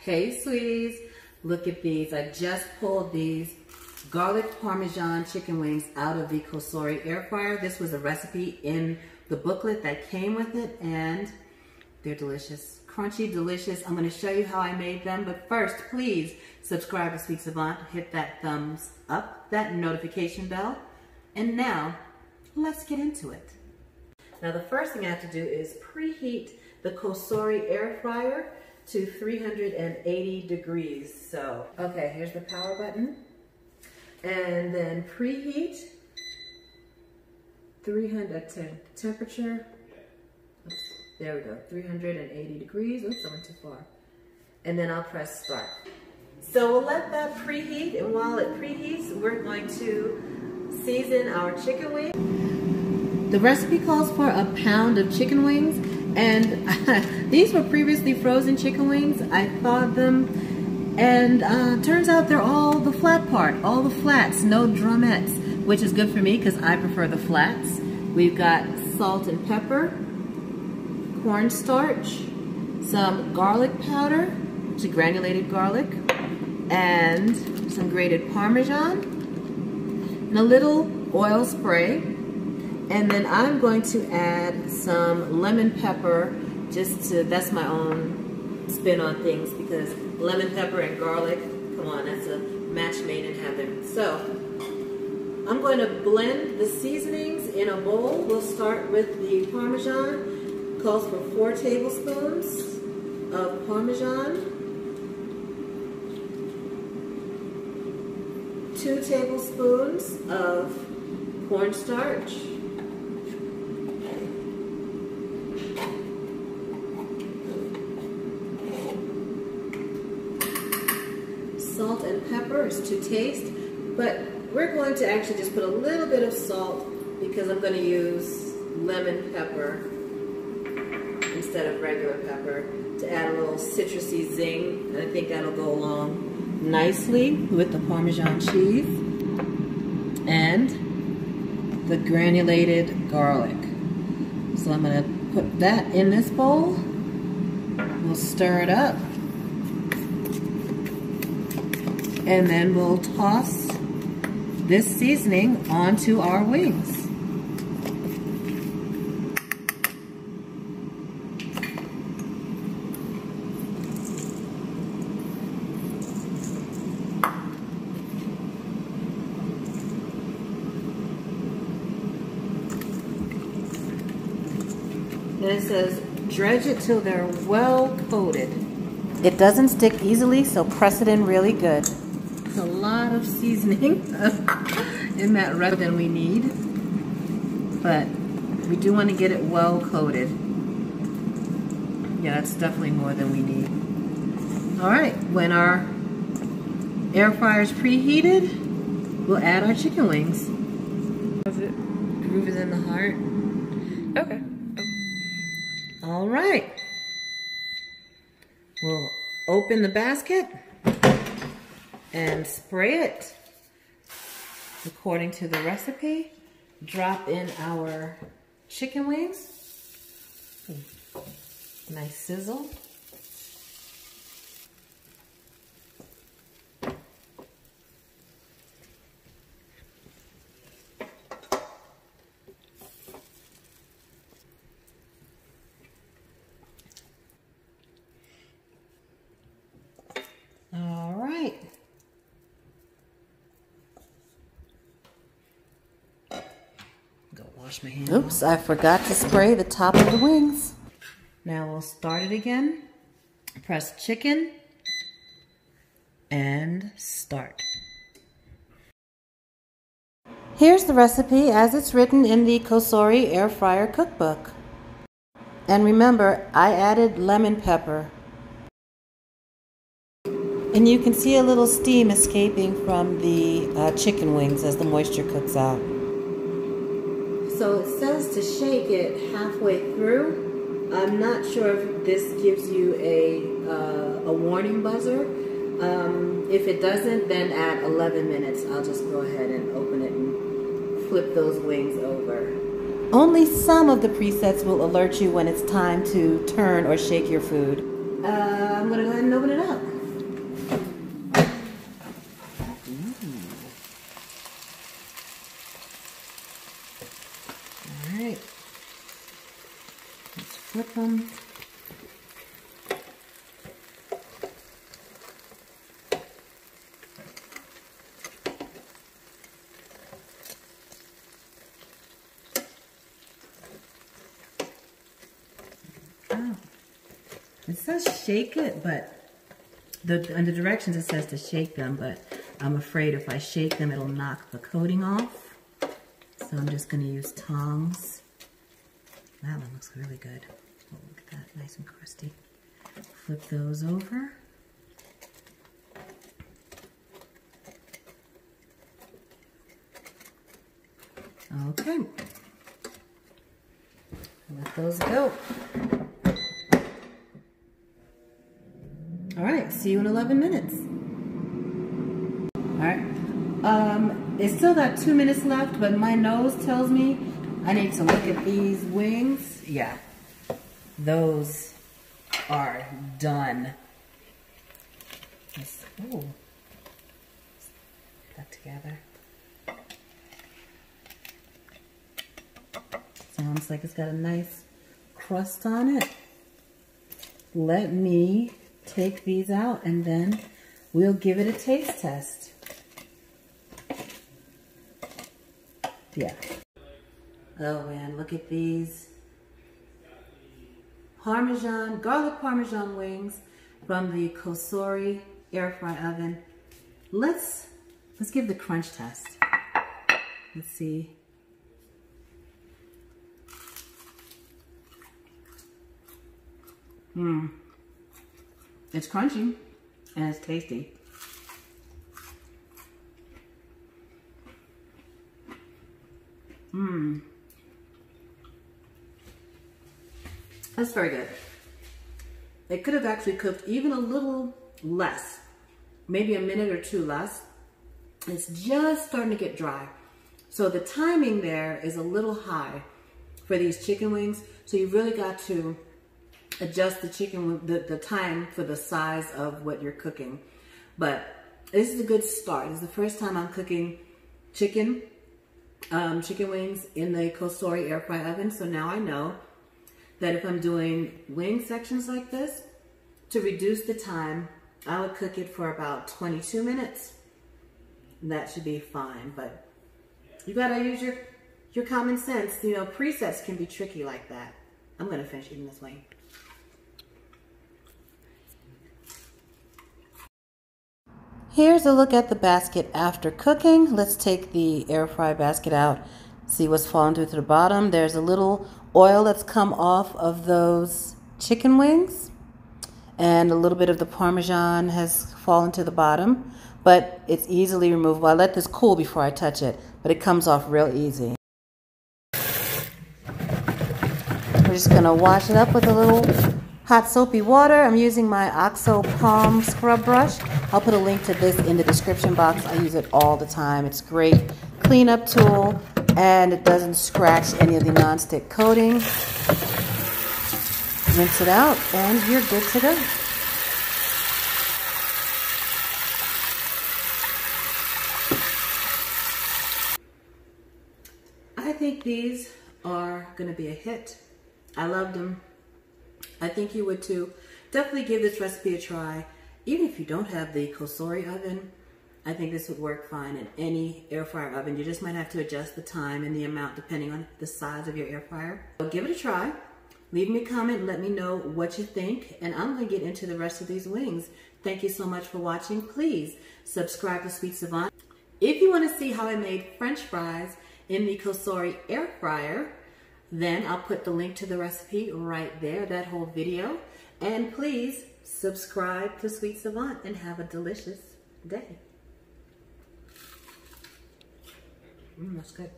Hey sweeties, look at these. I just pulled these garlic Parmesan chicken wings out of the Cosori Air Fryer. This was a recipe in the booklet that came with it, and they're delicious. Crunchy, delicious. I'm going to show you how I made them, but first, please subscribe to Sweet Savant, hit that thumbs up, that notification bell, and now, let's get into it. Now the first thing I have to do is preheat the Cosori Air Fryer to 380 degrees. So, okay, here's the power button. And then preheat 300 temperature. Oops, there we go, 380 degrees. Oops, I went too far. And then I'll press start. So we'll let that preheat, and while it preheats, we're going to season our chicken wings. The recipe calls for a pound of chicken wings, and these were previously frozen chicken wings. I thawed them, and turns out they're all the flat part, all the flats, no drumettes, which is good for me because I prefer the flats. We've got salt and pepper, cornstarch, some garlic powder, which is granulated garlic, and some grated Parmesan, and a little oil spray. And then I'm going to add some lemon pepper, that's my own spin on things, because lemon pepper and garlic, come on, that's a match made in heaven. So, I'm going to blend the seasonings in a bowl. We'll start with the Parmesan. It calls for 4 tablespoons of Parmesan, 2 tablespoons of cornstarch, salt and pepper is to taste, but we're going to actually just put a little bit of salt because I'm going to use lemon pepper instead of regular pepper to add a little citrusy zing, and I think that'll go along nicely with the Parmesan cheese and the granulated garlic. So I'm going to put that in this bowl. We'll stir it up. And then we'll toss this seasoning onto our wings. And it says, dredge it till they're well coated. It doesn't stick easily, so press it in really good. It's a lot of seasoning in that rather than we need, but we do want to get it well coated. Yeah, that's definitely more than we need. All right, when our air fryer is preheated, we'll add our chicken wings. Groove is in the heart. Okay. All right. We'll open the basket and spray it according to the recipe. Drop in our chicken wings. Nice sizzle. All right. Wash my hands. Oops, I forgot to spray the top of the wings. Now we'll start it again. Press chicken and start. Here's the recipe as it's written in the Cosori Air Fryer cookbook. And remember, I added lemon pepper. And you can see a little steam escaping from the chicken wings as the moisture cooks out. So it says to shake it halfway through. I'm not sure if this gives you a warning buzzer. If it doesn't, then at 11 minutes, I'll just go ahead and open it and flip those wings over. Only some of the presets will alert you when it's time to turn or shake your food. I'm gonna go ahead and open it up. come. Oh, it says shake it, but under directions it says to shake them, but I'm afraid if I shake them, it'll knock the coating off. So I'm just going to use tongs. That one looks really good. Oh, look at that, nice and crusty. Flip those over. Okay. Let those go. All right, see you in 11 minutes. All right, it's still got 2 minutes left, but my nose tells me I need to look at these wings. Yeah, those are done. Ooh, that together. Sounds like it's got a nice crust on it. Let me take these out and then we'll give it a taste test. Yeah. Oh man, look at these Parmesan, garlic Parmesan wings from the Cosori Air Fry oven. Let's give the crunch test. Let's see. It's crunchy and it's tasty. That's very good. It could have actually cooked even a little less, maybe a minute or two less. It's just starting to get dry. So the timing there is a little high for these chicken wings. So you really got to adjust the time for the size of what you're cooking. But this is a good start. This is the first time I'm cooking chicken wings in the Cosori Air Fry oven. So now I know that if I'm doing wing sections like this, to reduce the time, I would cook it for about 22 minutes. And that should be fine, but you gotta use your common sense. You know, presets can be tricky like that. I'm gonna finish eating this wing. Here's a look at the basket after cooking. Let's take the air fry basket out, see what's fallen through to the bottom. There's a little oil that's come off of those chicken wings, and a little bit of the Parmesan has fallen to the bottom, but it's easily removable. I let this cool before I touch it, but it comes off real easy. We're just gonna wash it up with a little hot soapy water. I'm using my OXO Palm Scrub Brush. I'll put a link to this in the description box. I use it all the time. It's a great cleanup tool and it doesn't scratch any of the nonstick coating. Rinse it out and you're good to go. I think these are gonna be a hit. I loved them. I think you would too. Definitely give this recipe a try. Even if you don't have the Cosori oven, I think this would work fine in any air fryer oven. You just might have to adjust the time and the amount depending on the size of your air fryer. So give it a try. Leave me a comment and let me know what you think. And I'm going to get into the rest of these wings. Thank you so much for watching. Please subscribe to Sweet Savant. If you want to see how I made French fries in the Cosori Air Fryer, then I'll put the link to the recipe right there, that whole video. And please subscribe to Sweet Savant and have a delicious day. That's good.